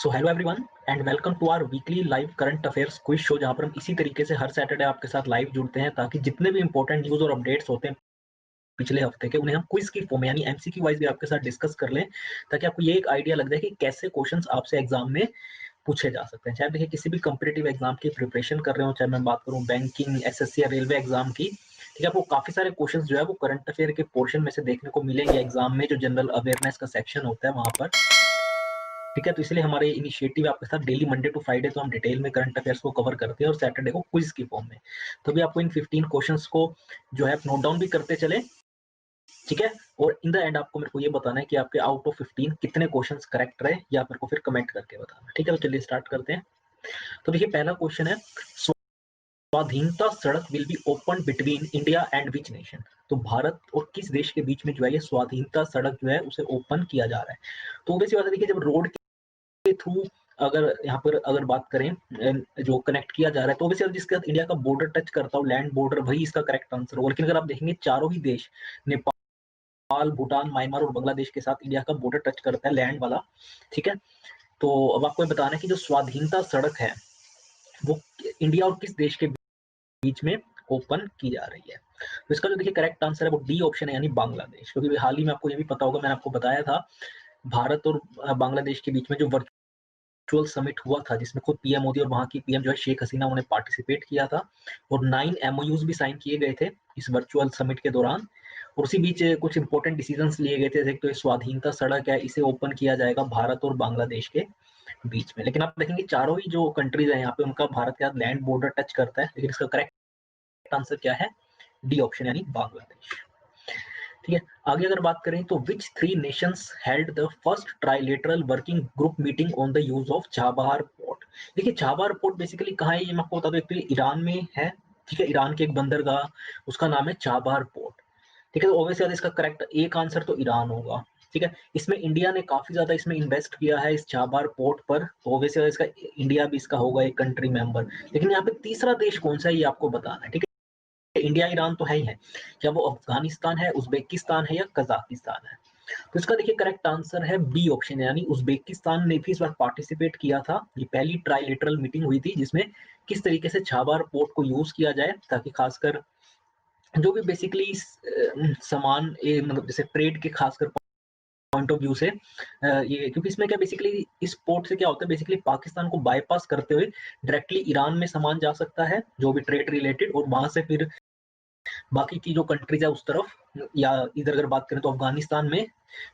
So hello everyone and welcome to our weekly live current affairs quiz show, जहां पर हम इसी तरीके से हर सैटरडे आपके साथ लाइव जुड़ते हैं ताकि जितने भी इंपॉर्टेंट न्यूज और अपडेट्स होते हैं पिछले हफ्ते के, उन्हें हम क्विज की फॉर्म में यानी एमसीक्यू वाइज भी आपके साथ डिस्कस कर लें, ताकि आपको ये एक आइडिया लग जाए कि कैसे क्वेश्चंस आपसे एग्जाम में पूछे जा सकते हैं। चाहे देखिए किसी भी कॉम्पिटिटिव एग्जाम की प्रिपरेशन कर रहे हो, चाहे मैं बात करूं बैंकिंग, एसएससी या रेलवे एग्जाम की, ठीक है, आपको काफी सारे क्वेश्चंस जो है वो करंट अफेयर के पोर्शन में से देखने को मिलेंगे एग्जाम में, जो जनरल अवेयरनेस का सेक्शन होता है वहां पर। ठीक है, तो इसलिए हमारे इनिशिएटिव आपके साथ डेली मंडे टू फ्राइडे तो हम डिटेल में करंट अफेयर्स को कवर करते हैं और सैटरडे को क्विज की फॉर्म में। तो अभी आपको इन 15 क्वेश्चंस को जो है नोट डाउन भी करते चले, ठीक है, और इन द एंड आपको मेरे को ये बताना है कि आपके आउट ऑफ 15 कितने क्वेश्चंस करेक्ट रहे, या मेरे को फिर कमेंट करके बताना। ठीक है, तो चलिए स्टार्ट करते हैं। तो देखिए पहला क्वेश्चन है, स्वाधीनता सड़क will be open between India and which nation. तो भारत और किस देश के बीच में जो है ये स्वाधीनता सड़क जो है उसे ओपन किया जा रहा है। तो वैसी बात है, देखिए जब रोड के थ्रू अगर यहाँ पर अगर बात करें जो कनेक्ट किया जा रहा है, तो वैसे जिसके साथ इंडिया का बॉर्डर टच करता हो, लैंड बॉर्डर, वही इसका करेक्ट आंसर होगा। लेकिन अगर आप देखेंगे चारों ही देश, नेपाल, भूटान, म्यांमार और बांग्लादेश के साथ इंडिया का बॉर्डर टच करता है, लैंड वाला। ठीक है, तो अब आपको बताना है कि जो स्वाधीनता सड़क है वो इंडिया और किस देश के बीच में ओपन की जा रही है। तो इसका जो देखिए करेक्ट आंसर है वो डी ऑप्शन है, यानी बांग्लादेश। क्योंकि हाल ही में आपको ये भी पता होगा, मैंने आपको बताया था, भारत और बांग्लादेश के बीच में जो वर्चुअल समिट हुआ था, जिसमें खुद पीएम मोदी और वहां की पीएम जो है शेख हसीना, उन्होंने पार्टिसिपेट किया था, और 9 एमओयूज भी साइन किए गए थे इस वर्चुअल समिट के दौरान। और उसी बीच कुछ इंपॉर्टेंट डिसीजंस लिए गए थे, जैसे तो ये स्वाधीनता सड़क है, इसे ओपन किया जाएगा भारत और बांग्लादेश के बीच में। लेकिन आप देखेंगे चारों ही जो कंट्रीज है यहाँ पे, उनका भारत के साथ लैंड बॉर्डर टच करता है, लेकिन इसका करेक्ट आंसर क्या है? डी ऑप्शन, यानी बांग्लादेश। ठीक है, आगे अगर बात करें तो which three Nations held the first trilateral working group meeting on the use of Chabahar port. देखिए चाबहार पोर्ट बेसिकली कहाँ है, ये मैं आपको बता दूं, एक तो ईरान में है। ठीक है, ईरान के एक बंदरगाह, उसका नाम है चाबहार पोर्ट। ठीक है, तो ऑब्वियसली इसका करेक्ट एक आंसर तो ईरान होगा। ठीक है, इसमें इंडिया ने काफी ज्यादा इसमें इन्वेस्ट किया है इस चाबहार पोर्ट पर, तो ऑब्वियसली इसका इंडिया भी इसका होगा एक कंट्री मेंबर। लेकिन यहाँ पे तीसरा देश कौन सा है ये आपको बताना है। ठीक है, इंडिया ईरान तो है ही है, क्या वो अफगानिस्तान है, उज्बेकिस्तान है, या कजाकिस्तान है? तो इसका देखिए करेक्ट आंसर है बी ऑप्शन, यानी उज्बेकिस्तान ने भी इस बार पार्टिसिपेट किया था। ये पहली ट्राइलेटरल मीटिंग हुई थी जिसमें किस तरीके से छाबार पोर्ट को यूज किया जाए, ताकि खासकर जो भी बेसिकली सामान मतलब जैसे ट्रेड के खासकर पॉइंट ऑफ व्यू से ये, क्योंकि इसमें क्या बेसिकली इस पोर्ट से क्या होता है, बेसिकली पाकिस्तान को बाईपास करते हुए डायरेक्टली ईरान में सामान जा सकता है जो भी ट्रेड रिलेटेड, और वहां से फिर बाकी की जो कंट्रीज है उस तरफ, या इधर अगर बात करें तो अफगानिस्तान में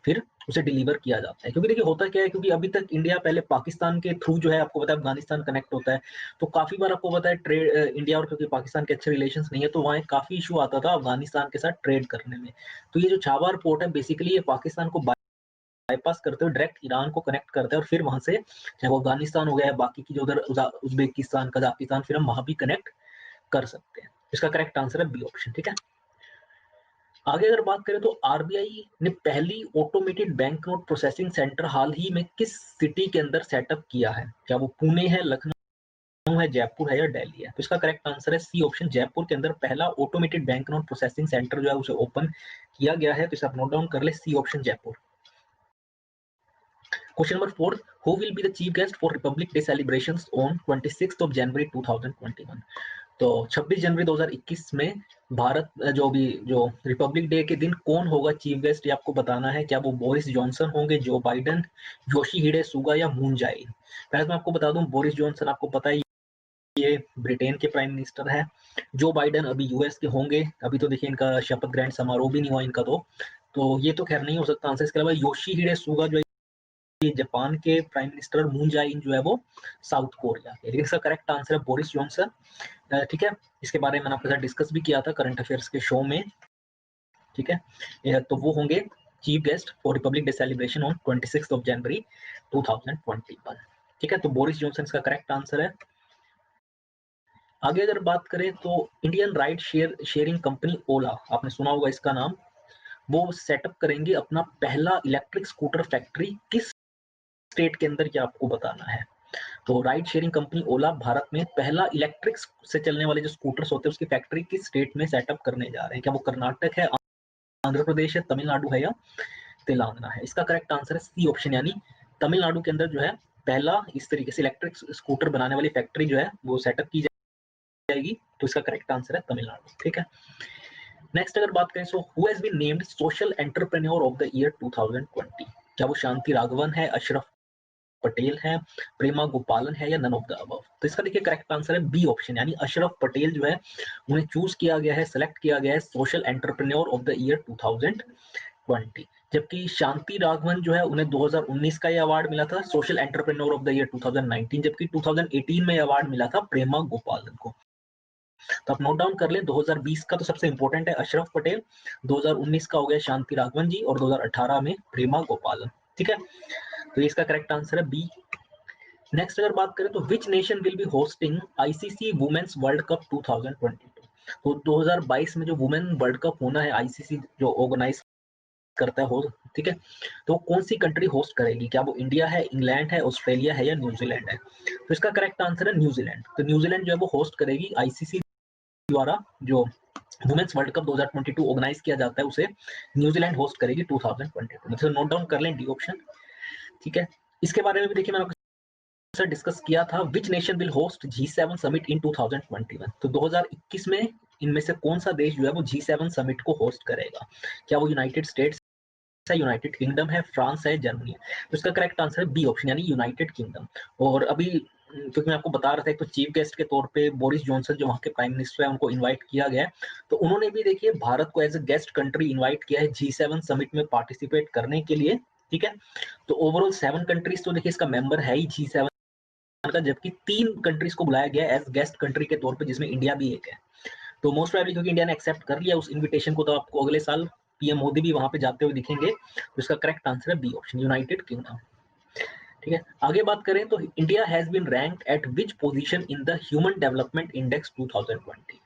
फिर उसे डिलीवर किया जाता है। क्योंकि देखिए होता क्या है, क्योंकि अभी तक इंडिया पहले पाकिस्तान के थ्रू जो है, आपको पता है अफगानिस्तान कनेक्ट होता है, तो काफी बार आपको पता है ट्रेड इंडिया और क्योंकि पाकिस्तान के अच्छे रिलेशंस नहीं है, तो वहाँ काफी इशू आता था अफगानिस्तान के साथ ट्रेड करने में। तो ये जो छाबार पोर्ट है बेसिकली ये पाकिस्तान को बाईपास करते हुए डायरेक्ट ईरान को कनेक्ट करता है, और फिर वहां से चाहे वो अफगानिस्तान हो गया, बाकी की जो उधर उज्बेकिस्तान, कजाकिस्तान, फिर हम वहां भी कनेक्ट कर सकते हैं। इसका करेक्ट आंसर है बी ऑप्शन। ठीक है, आगे अगर बात करें तो आरबीआई ने पहली automated bank note processing centre हाल ही में किस सिटी के अंदर सेटअप किया है? क्या वो पुणे है, लखनऊ है, जयपुर है, या दिल्ली है? तो इसका करेक्ट आंसर है सी ऑप्शन, जयपुर के अंदर पहला automated bank note processing centre जो है उसे ओपन किया गया है। तो इसे आप नोट डाउन कर ले, C option Jaipur. Question number 4, who will be the chief guest for Republic Day celebrations on 26 of January 2021। तो 26 जनवरी 2021 में भारत जो रिपब्लिक डे के दिन कौन होगा चीफ गेस्ट, ये आपको बताना है। क्या वो बोरिस जॉनसन होंगे, जो बाइडन, योशिहिडे सुगा, या मून जाए इन? पहले तो मैं आपको बता दूं, बोरिस जॉनसन आपको पता है ये ब्रिटेन के प्राइम मिनिस्टर है। जो बाइडन अभी यूएस के होंगे, अभी तो देखिए इनका शपथ ग्रहण समारोह भी नहीं हुआ इनका, तो ये तो खैर नहीं हो सकता आंसर। इसके अलावा योशिहिडे सुगा जो ये जापान के प्राइम मिनिस्टर, मून जाए इन जो है वो साउथ कोरिया के। लेकिन इसका करेक्ट आंसर है बोरिस जॉनसन। ठीक है, इसके बारे में मैंने आपके साथ डिस्कस भी किया था करंट अफेयर्स के शो में। ठीक है, तो वो होंगे chief guest for Republic day celebration on 26 of January 2021। ठीक है, तो बोरिस जॉनसन इसका करेक्ट आंसर है। आगे अगर बात करें तो इंडियन राइड शेयरिंग कंपनी ओला, आपने सुना होगा इसका नाम, वो सेटअप करेंगे अपना पहला इलेक्ट्रिक स्कूटर फैक्ट्री किस स्टेट के अंदर, क्या आपको बताना है। तो राइड शेयरिंग कंपनी ओला भारत में पहला इलेक्ट्रिक से चलने वाले जो स्कूटर्स होते हैं उसकी फैक्ट्री किस स्टेट में सेटअप करने जा रहे हैं? क्या वो कर्नाटक है, आंध्र प्रदेश है, तमिलनाडु है, या तेलंगाना है? इसका करेक्ट आंसर है सी ऑप्शन, यानी तमिलनाडु के अंदर जो है पहला इस तरीके से इलेक्ट्रिक स्कूटर बनाने वाली फैक्ट्री जो है वो सेटअप की जाएगी। तो इसका करेक्ट आंसर है तमिलनाडु। ठीक है, नेक्स्ट अगर बात करें, so who has been named social entrepreneur of the year 2020? क्या वो शांति राघवन है, अशरफ पटेल है, प्रेमा गोपालन है, या नन ऑफ द अबव? तो इसका देखिए करेक्ट आंसर है बी ऑप्शन, यानी अशरफ पटेल जो है उन्हें चूज किया गया है, सेलेक्ट किया गया है social entrepreneur of the year 2020। जबकि शांति राघवन जो है उन्हें 2019 का ये अवार्ड मिला था social entrepreneur of the year 2019, जबकि 2018 में अवार्ड मिला था प्रेमा गोपालन को। तो आप नोट डाउन कर लें, 2020 का तो सबसे इंपॉर्टेंट है अशरफ पटेल, 2019 का हो गया शांति राघवन जी, और 2018 में प्रेमा गोपालन। ठीक है, तो इसका करेक्ट आंसर है बी। नेक्स्ट अगर बात करें तो which nation will be hosting ICC women's world cup 2022? तो 2022 में जो वुमेन वर्ल्ड कप होना है, आईसीसी जो ऑर्गेनाइज करता है हो, ठीक है, तो कौन सी कंट्री होस्ट करेगी? क्या वो इंडिया है, इंग्लैंड है, ऑस्ट्रेलिया है, या न्यूजीलैंड है? तो इसका करेक्ट आंसर है न्यूजीलैंड। तो न्यूजीलैंड जो है वो होस्ट करेगी आईसीसी द्वारा जो वुमेन्स वर्ल्ड कप 2022 ऑर्गेनाइज किया जाता है, उसे न्यूजीलैंड होस्ट करेगी 2022 में। तो नोट डाउन कर लें डी ऑप्शन। ठीक है, इसके बारे में भी देखिए मैंने डिस्कस किया था, विच nation will host G7 summit in 2021? तो 2021 में इनमें से कौन सा देश जो है वो G7 समिट को होस्ट करेगा? क्या वो यूनाइटेड स्टेट्स है, यूनाइटेड किंगडम है, फ्रांस है, जर्मनी है? तो इसका करेक्ट आंसर है बी ऑप्शन, यानी यूनाइटेड किंगडम। और अभी क्योंकि मैं आपको बता रहा था, एक तो चीफ गेस्ट के तौर पे बोरिस जॉनसन जो वहाँ के प्राइम मिनिस्टर है उनको इनवाइट किया गया है, तो उन्होंने भी देखिए भारत को as a guest country invite किया है G7 समिट में पार्टिसिपेट करने के लिए। ठीक है, तो ओवरऑल 7 कंट्रीज तो देखिए इसका मेंबर है ही G7 का, जबकि 3 कंट्रीज को बुलाया गया एज गेस्ट कंट्री के तौर पे, जिसमें इंडिया भी एक है। तो मोस्ट प्रोबेबली क्योंकि इंडिया ने एक्सेप्ट कर लिया उस इनविटेशन को, तो आपको अगले साल पीएम मोदी भी वहां पे जाते हुए दिखेंगे। तो इसका करेक्ट आंसर है बी ऑप्शन, यूनाइटेड किंगडम। ठीक है, आगे बात करें तो India has been ranked at which position in the human development index 2020?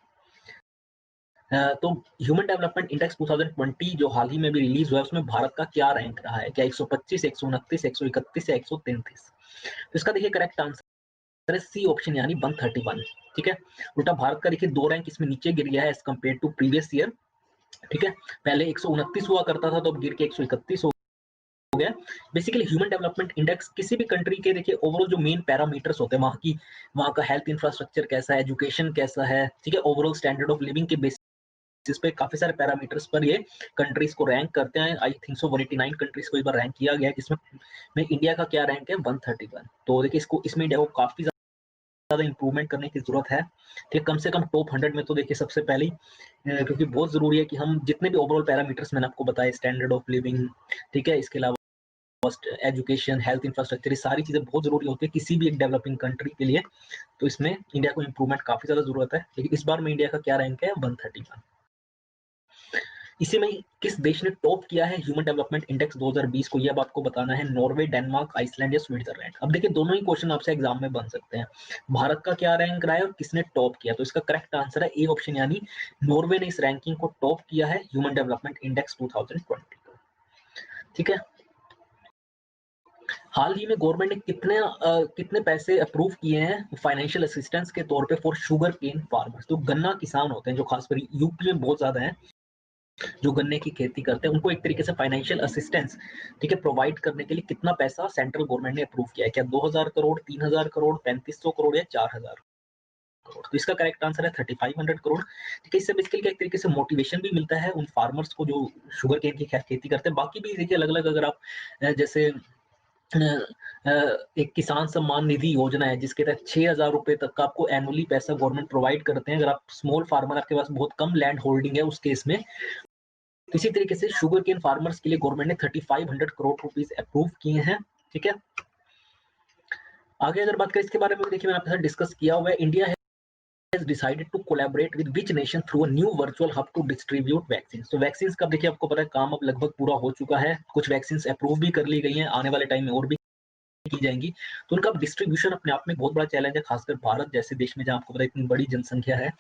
तो ह्यूमन डेवलपमेंट इंडेक्स 2020 जो हाल ही में भी रिलीज हुआ है, उसमें भारत का क्या रैंक रहा है? क्या 125, 129, 131 या 133? तो इसका देखिए करेक्ट आंसर सी ऑप्शन, यानी 131। ठीक है, उल्टा भारत का देखिए 2 रैंक इसमें नीचे गिर गया है as compare to previous year. ठीक है, पहले 129 हुआ करता था, तो अब गिर के 131 हो गया। बेसिकली ह्यूमन डेवलपमेंट इंडेक्स किसी भी कंट्री के देखिए ओवरऑल जो मेन पैरामीटर्स होते हैं, वहाँ का हेल्थ इंफ्रास्ट्रक्चर कैसा है, एजुकेशन कैसा है, ठीक है, ओवरऑल स्टैंडर्ड ऑफ लिविंग के बेसिस पे काफी सारे पैरामीटर्स पर ये कंट्रीज को रैंक करते हैं। आई थिंक सो 189 कंट्रीज को इस बार रैंक किया गया है, जिसमें इंडिया का क्या रैंक है? 131। तो देखिए इसमें इंडिया को काफी ज्यादा इंप्रूवमेंट करने की जरूरत है। ठीक, कम से कम टॉप 100 में तो देखिए सबसे पहले क्योंकि बहुत जरूरी है कि हम जितने भी ओवरऑल पैरामीटर्स मैंने आपको बताए, स्टैंडर्ड ऑफ लिविंग, ठीक है, इसके अलावा एजुकेशन, हेल्थ इंफ्रास्ट्रक्चर, ये सारी चीजें बहुत जरूरी होती है किसी भी एक डेवलपिंग कंट्री के लिए। तो इसमें इंडिया को इंप्रूवमेंट काफी ज्यादा जरूरत है, लेकिन इस बार में इंडिया का क्या रैंक है? 131। इसी में किस देश ने टॉप किया है ह्यूमन डेवलपमेंट इंडेक्स 2020 को? ये अब आपको बताना है, नॉर्वे, डेनमार्क, आइसलैंड या स्विट्जरलैंड। अब देखिए दोनों ही क्वेश्चन आपसे एग्जाम में बन सकते हैं। भारत का क्या रैंक रहा है और किसने टॉप किया? तो इसका करेक्ट आंसर है ए ऑप्शन, यानी नॉर्वे ने इस रैंकिंग को टॉप किया है ह्यूमन डेवलपमेंट इंडेक्स 2020। ठीक है, हाल ही में गवर्नमेंट ने कितने पैसे अप्रूव किए हैं फाइनेंशियल असिस्टेंस के तौर पे फॉर शुगर केन फार्मर्स? तो गन्ना किसान होते हैं जो खासकर यूपी में बहुत ज्यादा है, जो गन्ने की खेती करते हैं, उनको एक तरीके से फाइनेंशियल असिस्टेंस, ठीक है, प्रोवाइड करने के लिए कितना पैसा सेंट्रल गवर्नमेंट ने अप्रूव किया है? क्या 2000 करोड़, 3000 करोड़, 3500 करोड़ या 4000 करोड़? तो इसका करेक्ट आंसर है 3500 करोड़। ठीक है, इससे बेसिकली एक तरीके से मोटिवेशन भी मिलता है उन फार्मर्स को जो शुगर केन की खेती करते हैं। बाकी भी देखिए अलग अलग, अगर आप जैसे एक किसान सम्मान निधि योजना है जिसके तहत 6000 रुपए तक का आपको एनुअली पैसा गवर्नमेंट प्रोवाइड करते हैं, अगर आप स्मॉल फार्मर, आपके पास बहुत कम लैंड होल्डिंग है उस केस में। इसी तरीके से शुगर केन फार्मर्स के लिए गवर्नमेंट ने 3500 करोड़ रुपीस अप्रूव किए हैं। ठीक है, आगे अगर बात करें इसके बारे में, देखिए मैंने आपके साथ डिस्कस किया हुआ है, India has decided to collaborate with which nation through a new virtual hub to distribute vaccines? तो वैक्सीन का देखिए आपको पता है काम अब लगभग पूरा हो चुका है, कुछ वैक्सीन अप्रूव भी कर ली गई हैं, आने वाले टाइम में और भी की जाएंगी। तो उनका डिस्ट्रीब्यूशन अपने आप में बहुत बड़ा चैलेंज है, खासकर भारत जैसे देश में जहां आपको पता है इतनी बड़ी जनसंख्या है।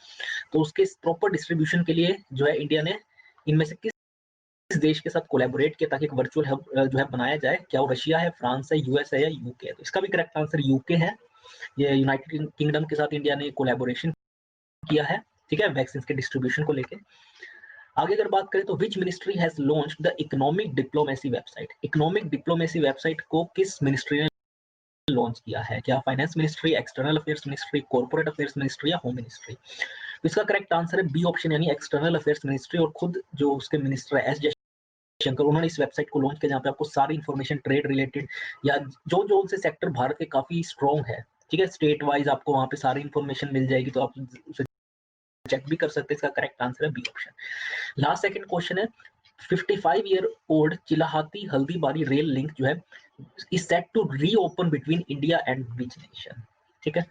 तो उसके प्रॉपर डिस्ट्रीब्यूशन के लिए जो है इंडिया ने इनमें से किस देश के साथ कोलैबोरेट किया ताकि एक वर्चुअल हब जो है बनाया जाए? क्या वो रशिया है, फ्रांस है, यूएस है या यूके है? तो इसका भी करेक्ट आंसर यूके है। ये यूनाइटेड किंगडम के साथ इंडिया ने कोलैबोरेशन किया है, ठीक है, वैक्सीन के डिस्ट्रीब्यूशन को लेके। आगे अगर बात करें तो which ministry has launched the economic diplomacy website? Economic diplomacy website को किस मिनिस्ट्री ने लॉन्च किया है? क्या finance ministry, external affairs ministry, corporate affairs ministry या होम मिनिस्ट्री? तो इसका करेक्ट आंसर है बी ऑप्शन यानी एक्सटर्नल अफेयर्स मिनिस्ट्री। और खुद जो उसके मिनिस्टर है एस जयशंकर, उन्होंने इस वेबसाइट को लॉन्च किया जहाँ पे आपको सारी इन्फॉर्मेशन ट्रेड रिलेटेड या जो जो उनसे सेक्टर भारत के काफी स्ट्रॉन्ग है, ठीक है, स्टेट वाइज आपको वहाँ पे सारी इन्फॉर्मेशन मिल जाएगी, तो आप उसे चेक भी कर सकते हैं। इसका करेक्ट आंसर है B option. Last second question है 55 year old Chilahati Haldibari rail link जो है is set to reopen between India and which nation? ठीक है,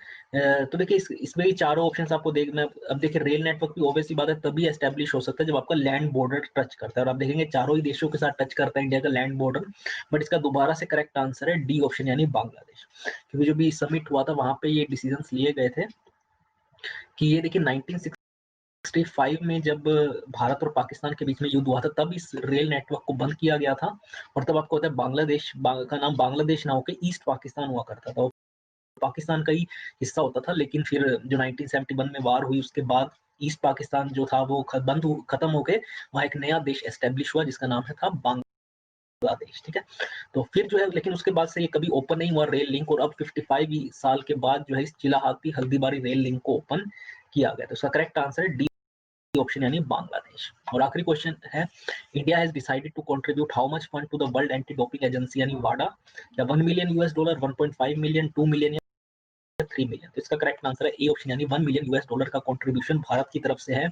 तो देखिए इसमें भी चारों ऑप्शंस आपको देखना। अब देखिए रेल नेटवर्क भी ऑब्वियसली बात है तभी एस्टेब्लिश हो सकता है जब आपका लैंड बॉर्डर टच करता है, और आप देखेंगे चारों ही देशों के साथ टच करता है इंडिया का लैंड बॉर्डर। बट इसका दोबारा से करेक्ट आंसर है डी ऑप्शन यानी बांग्लादेश, क्योंकि जो भी समिट हुआ था वहां पे ये डिसीजंस लिए गए थे कि ये देखिए 1965 में जब भारत और पाकिस्तान के बीच में युद्ध हुआ था तब इस रेल नेटवर्क को बंद किया गया था। और तब आपको पता है बांग्लादेश का नाम बांग्लादेश ना होकर ईस्ट पाकिस्तान हुआ करता था, पाकिस्तान का ही हिस्सा होता था। लेकिन फिर जो 1971 में वार हुई उसके बाद ईस्ट पाकिस्तान जो था वो खत्म होके वहां एक नया देश एस्टेब्लिश हुआ जिसका नाम था बांग्लादेश। ठीक है, तो फिर जो है लेकिन उसके बाद से ये कभी ओपन नहीं हुआ रेल लिंक, और अब 55 साल के बाद जो है इस चिलाहाती हल्दीबारी रेल लिंक को ओपन किया गया। तो इसका करेक्ट आंसर है डी ऑप्शन यानी बांग्लादेश। और आखिरी क्वेश्चन है India has decided to contribute how much fund to the world anti doping agency यानी वाडा? या $1 मिलियन, $1.5 मिलियन, $2 मिलियन, 3 मिलियन? तो इसका करेक्ट आंसर है ए ऑप्शन यानी $1 मिलियन का कंट्रीब्यूशन भारत की तरफ से है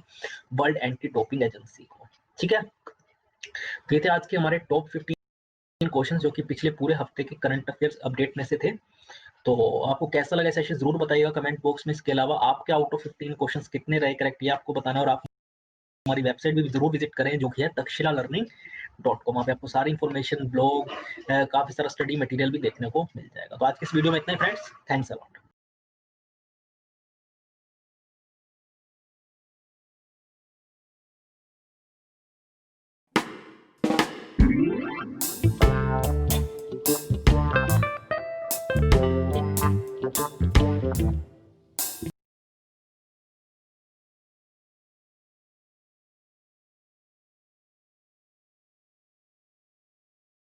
वर्ल्ड एंटी डोपिंग एजेंसी को। ठीक है, तो ये थे आज के हमारे टॉप 15 क्वेश्चन जो कि पिछले पूरे हफ्ते के करंट अफेयर्स अपडेट में से थे। तो आपको कैसा लगा सेशन जरूर बताइएगा कमेंट बॉक्स में। इसके अलावा आपके आउट ऑफ 15 क्वेश्चंस कितने रहे करेक्ट ये आपको बताना है। और आप हमारी वेबसाइट भी जरूर विजिट करें जो कि है takshilalearning.com। वहाँ पे आपको सारी इन्फॉर्मेशन, ब्लॉग, काफी सारा स्टडी मटेरियल भी देखने को मिल जाएगा। तो आज की इस वीडियो में इतना ही फ्रेंड्स, थैंक्स अ लॉट।